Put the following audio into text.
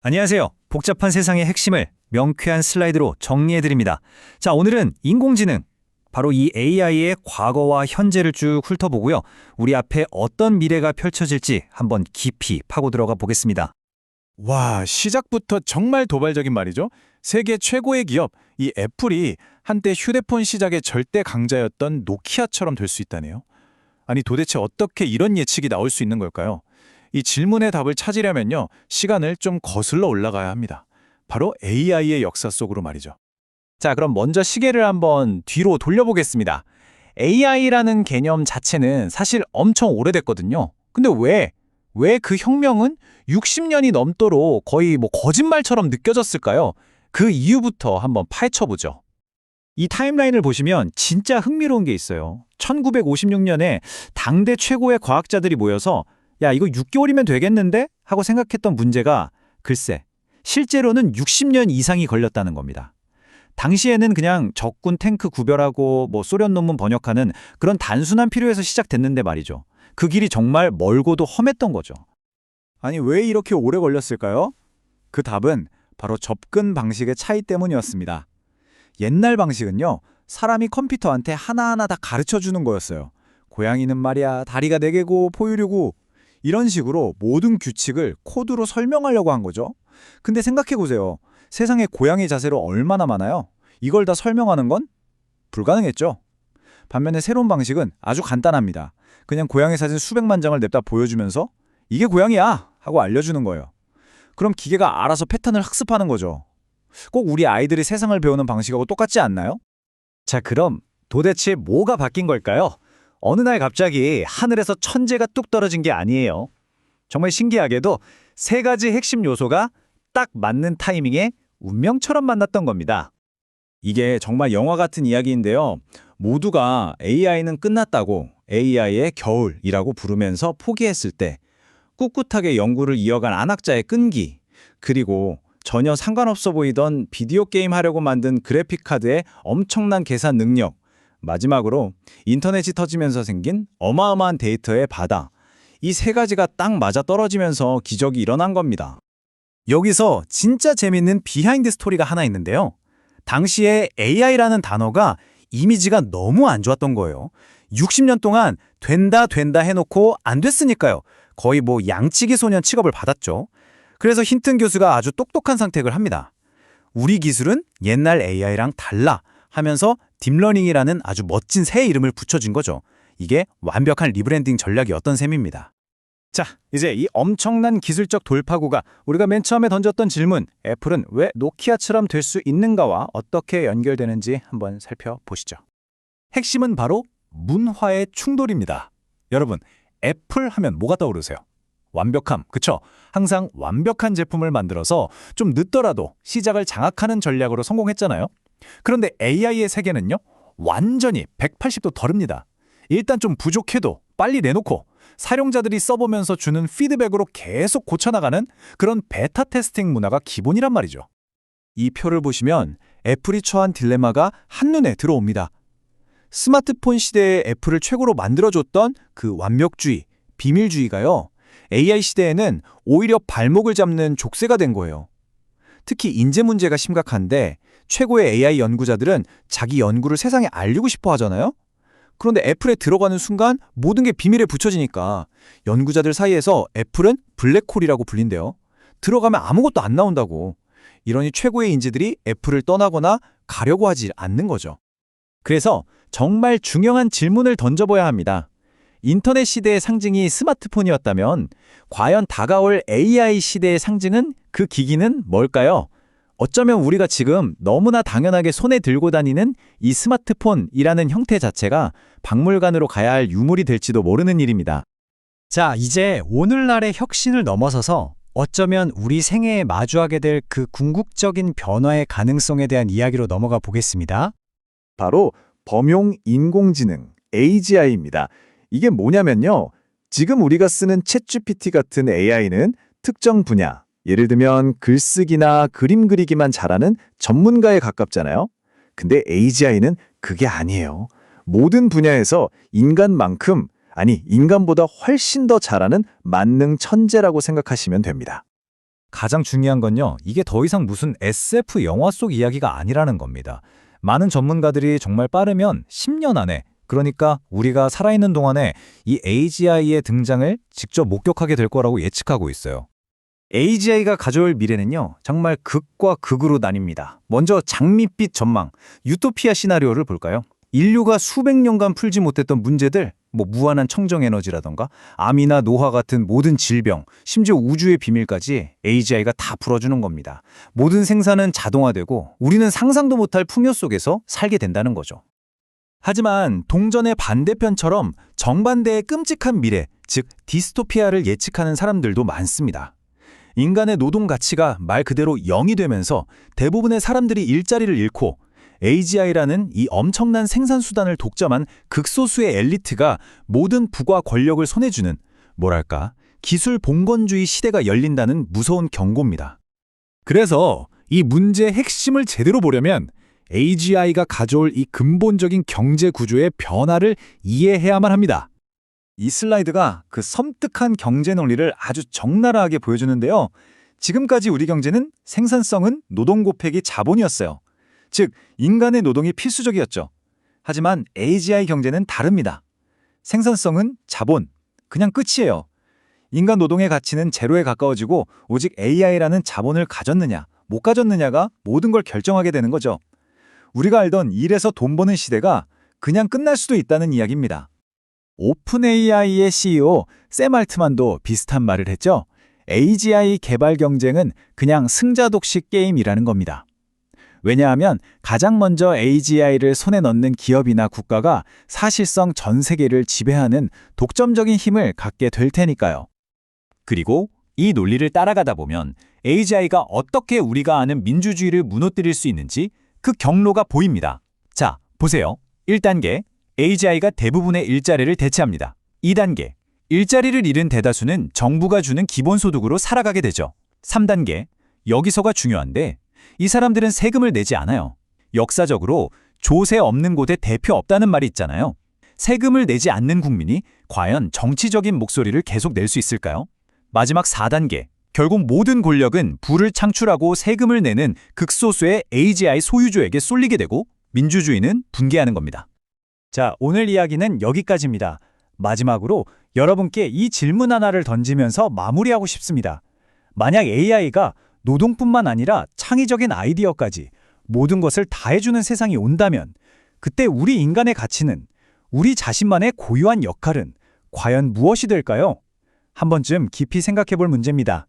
안녕하세요. 복잡한 세상의 핵심을 명쾌한 슬라이드로 정리해드립니다. 자, 오늘은 인공지능, 바로 이 AI의 과거와 현재를 쭉 훑어보고요. 우리 앞에 어떤 미래가 펼쳐질지 한번 깊이 파고 들어가 보겠습니다. 와, 시작부터 정말 도발적인 말이죠. 세계 최고의 기업, 이 애플이 한때 휴대폰 시장의 절대 강자였던 노키아처럼 될 수 있다네요. 아니, 도대체 어떻게 이런 예측이 나올 수 있는 걸까요? 이 질문의 답을 찾으려면요, 시간을 좀 거슬러 올라가야 합니다. 바로 AI의 역사 속으로 말이죠. 자, 그럼 먼저 시계를 한번 뒤로 돌려보겠습니다. AI라는 개념 자체는 사실 엄청 오래됐거든요. 근데 왜 그 혁명은 60년이 넘도록 거의 거짓말처럼 느껴졌을까요? 그 이유부터 한번 파헤쳐보죠. 이 타임라인을 보시면 진짜 흥미로운 게 있어요. 1956년에 당대 최고의 과학자들이 모여서 야, 이거 6개월이면 되겠는데? 하고 생각했던 문제가 글쎄, 실제로는 60년 이상이 걸렸다는 겁니다. 당시에는 그냥 적군 탱크 구별하고 소련 논문 번역하는 그런 단순한 필요에서 시작됐는데 말이죠. 그 길이 정말 멀고도 험했던 거죠. 아니, 왜 이렇게 오래 걸렸을까요? 그 답은 바로 접근 방식의 차이 때문이었습니다. 옛날 방식은요, 사람이 컴퓨터한테 하나하나 다 가르쳐주는 거였어요. 고양이는 말이야, 다리가 4개고 포유류고, 이런 식으로 모든 규칙을 코드로 설명하려고 한 거죠. 근데 생각해보세요. 세상에 고양이 자세로 얼마나 많아요? 이걸 다 설명하는 건 불가능했죠. 반면에 새로운 방식은 아주 간단합니다. 그냥 고양이 사진 수백만 장을 냅다 보여주면서 이게 고양이야! 하고 알려주는 거예요. 그럼 기계가 알아서 패턴을 학습하는 거죠. 꼭 우리 아이들이 세상을 배우는 방식하고 똑같지 않나요? 자, 그럼 도대체 뭐가 바뀐 걸까요? 어느 날 갑자기 하늘에서 천재가 뚝 떨어진 게 아니에요. 정말 신기하게도 3가지 핵심 요소가 딱 맞는 타이밍에 운명처럼 만났던 겁니다. 이게 정말 영화 같은 이야기인데요. 모두가 AI는 끝났다고 AI의 겨울이라고 부르면서 포기했을 때 꿋꿋하게 연구를 이어간 안학자의 끈기, 그리고 전혀 상관없어 보이던 비디오 게임 하려고 만든 그래픽카드의 엄청난 계산 능력, 마지막으로 인터넷이 터지면서 생긴 어마어마한 데이터의 바다, 이 3가지가 딱 맞아 떨어지면서 기적이 일어난 겁니다. 여기서 진짜 재밌는 비하인드 스토리가 하나 있는데요. 당시에 AI라는 단어가 이미지가 너무 안 좋았던 거예요. 60년 동안 된다 해놓고 안 됐으니까요. 거의 양치기 소년 취급을 받았죠. 그래서 힌튼 교수가 아주 똑똑한 선택을 합니다. 우리 기술은 옛날 AI랑 달라 하면서 딥러닝이라는 아주 멋진 새 이름을 붙여준 거죠. 이게 완벽한 리브랜딩 전략이었던 셈입니다. 자, 이제 이 엄청난 기술적 돌파구가 우리가 맨 처음에 던졌던 질문, 애플은 왜 노키아처럼 될 수 있는가와 어떻게 연결되는지 한번 살펴보시죠. 핵심은 바로 문화의 충돌입니다. 여러분, 애플 하면 뭐가 떠오르세요? 완벽함, 그쵸? 항상 완벽한 제품을 만들어서 좀 늦더라도 시작을 장악하는 전략으로 성공했잖아요. 그런데 AI의 세계는요, 완전히 180도 다릅니다. 일단 좀 부족해도 빨리 내놓고 사용자들이 써보면서 주는 피드백으로 계속 고쳐나가는 그런 베타 테스팅 문화가 기본이란 말이죠. 이 표를 보시면 애플이 처한 딜레마가 한눈에 들어옵니다. 스마트폰 시대에 애플을 최고로 만들어줬던 그 완벽주의, 비밀주의가요, AI 시대에는 오히려 발목을 잡는 족쇄가 된 거예요. 특히 인재 문제가 심각한데 최고의 AI 연구자들은 자기 연구를 세상에 알리고 싶어 하잖아요. 그런데 애플에 들어가는 순간 모든 게 비밀에 붙여지니까 연구자들 사이에서 애플은 블랙홀이라고 불린대요. 들어가면 아무것도 안 나온다고. 이러니 최고의 인재들이 애플을 떠나거나 가려고 하지 않는 거죠. 그래서 정말 중요한 질문을 던져봐야 합니다. 인터넷 시대의 상징이 스마트폰이었다면 과연 다가올 AI 시대의 상징은, 그 기기는 뭘까요? 어쩌면 우리가 지금 너무나 당연하게 손에 들고 다니는 이 스마트폰이라는 형태 자체가 박물관으로 가야 할 유물이 될지도 모르는 일입니다. 자, 이제 오늘날의 혁신을 넘어서서 어쩌면 우리 생애에 마주하게 될 그 궁극적인 변화의 가능성에 대한 이야기로 넘어가 보겠습니다. 바로 범용 인공지능, AGI입니다. 이게 뭐냐면요, 지금 우리가 쓰는 챗GPT 같은 AI는 특정 분야, 예를 들면 글쓰기나 그림 그리기만 잘하는 전문가에 가깝잖아요. 근데 AGI는 그게 아니에요. 모든 분야에서 인간만큼, 아니 인간보다 훨씬 더 잘하는 만능 천재라고 생각하시면 됩니다. 가장 중요한 건요, 이게 더 이상 무슨 SF 영화 속 이야기가 아니라는 겁니다. 많은 전문가들이 정말 빠르면 10년 안에, 그러니까 우리가 살아있는 동안에 이 AGI의 등장을 직접 목격하게 될 거라고 예측하고 있어요. AGI가 가져올 미래는요, 정말 극과 극으로 나뉩니다. 먼저 장밋빛 전망, 유토피아 시나리오를 볼까요? 인류가 수백 년간 풀지 못했던 문제들, 무한한 청정에너지라던가 암이나 노화 같은 모든 질병, 심지어 우주의 비밀까지 AGI가 다 풀어주는 겁니다. 모든 생산은 자동화되고 우리는 상상도 못할 풍요 속에서 살게 된다는 거죠. 하지만 동전의 반대편처럼 정반대의 끔찍한 미래, 즉 디스토피아를 예측하는 사람들도 많습니다. 인간의 노동 가치가 말 그대로 0이 되면서 대부분의 사람들이 일자리를 잃고 AGI라는 이 엄청난 생산 수단을 독점한 극소수의 엘리트가 모든 부와 권력을 손에 쥐는, 뭐랄까, 기술 봉건주의 시대가 열린다는 무서운 경고입니다. 그래서 이 문제의 핵심을 제대로 보려면 AGI가 가져올 이 근본적인 경제 구조의 변화를 이해해야만 합니다. 이 슬라이드가 그 섬뜩한 경제 논리를 아주 적나라하게 보여주는데요. 지금까지 우리 경제는 생산성은 노동 곱하기 자본이었어요. 즉, 인간의 노동이 필수적이었죠. 하지만 AGI 경제는 다릅니다. 생산성은 자본, 그냥 끝이에요. 인간 노동의 가치는 제로에 가까워지고 오직 AI라는 자본을 가졌느냐, 못 가졌느냐가 모든 걸 결정하게 되는 거죠. 우리가 알던 일에서 돈 버는 시대가 그냥 끝날 수도 있다는 이야기입니다. 오픈 AI의 CEO 샘 알트만도 비슷한 말을 했죠. AGI 개발 경쟁은 그냥 승자독식 게임이라는 겁니다. 왜냐하면 가장 먼저 AGI를 손에 넣는 기업이나 국가가 사실상 전 세계를 지배하는 독점적인 힘을 갖게 될 테니까요. 그리고 이 논리를 따라가다 보면 AGI가 어떻게 우리가 아는 민주주의를 무너뜨릴 수 있는지 그 경로가 보입니다. 자, 보세요. 1단계, AGI가 대부분의 일자리를 대체합니다. 2단계, 일자리를 잃은 대다수는 정부가 주는 기본소득으로 살아가게 되죠. 3단계, 여기서가 중요한데 이 사람들은 세금을 내지 않아요. 역사적으로 조세 없는 곳에 대표 없다는 말이 있잖아요. 세금을 내지 않는 국민이 과연 정치적인 목소리를 계속 낼 수 있을까요? 마지막 4단계, 결국 모든 권력은 부를 창출하고 세금을 내는 극소수의 AGI 소유주에게 쏠리게 되고 민주주의는 붕괴하는 겁니다. 자, 오늘 이야기는 여기까지입니다. 마지막으로 여러분께 이 질문 하나를 던지면서 마무리하고 싶습니다. 만약 AI가 노동뿐만 아니라 창의적인 아이디어까지 모든 것을 다 해주는 세상이 온다면 그때 우리 인간의 가치는, 우리 자신만의 고유한 역할은 과연 무엇이 될까요? 한 번쯤 깊이 생각해 볼 문제입니다.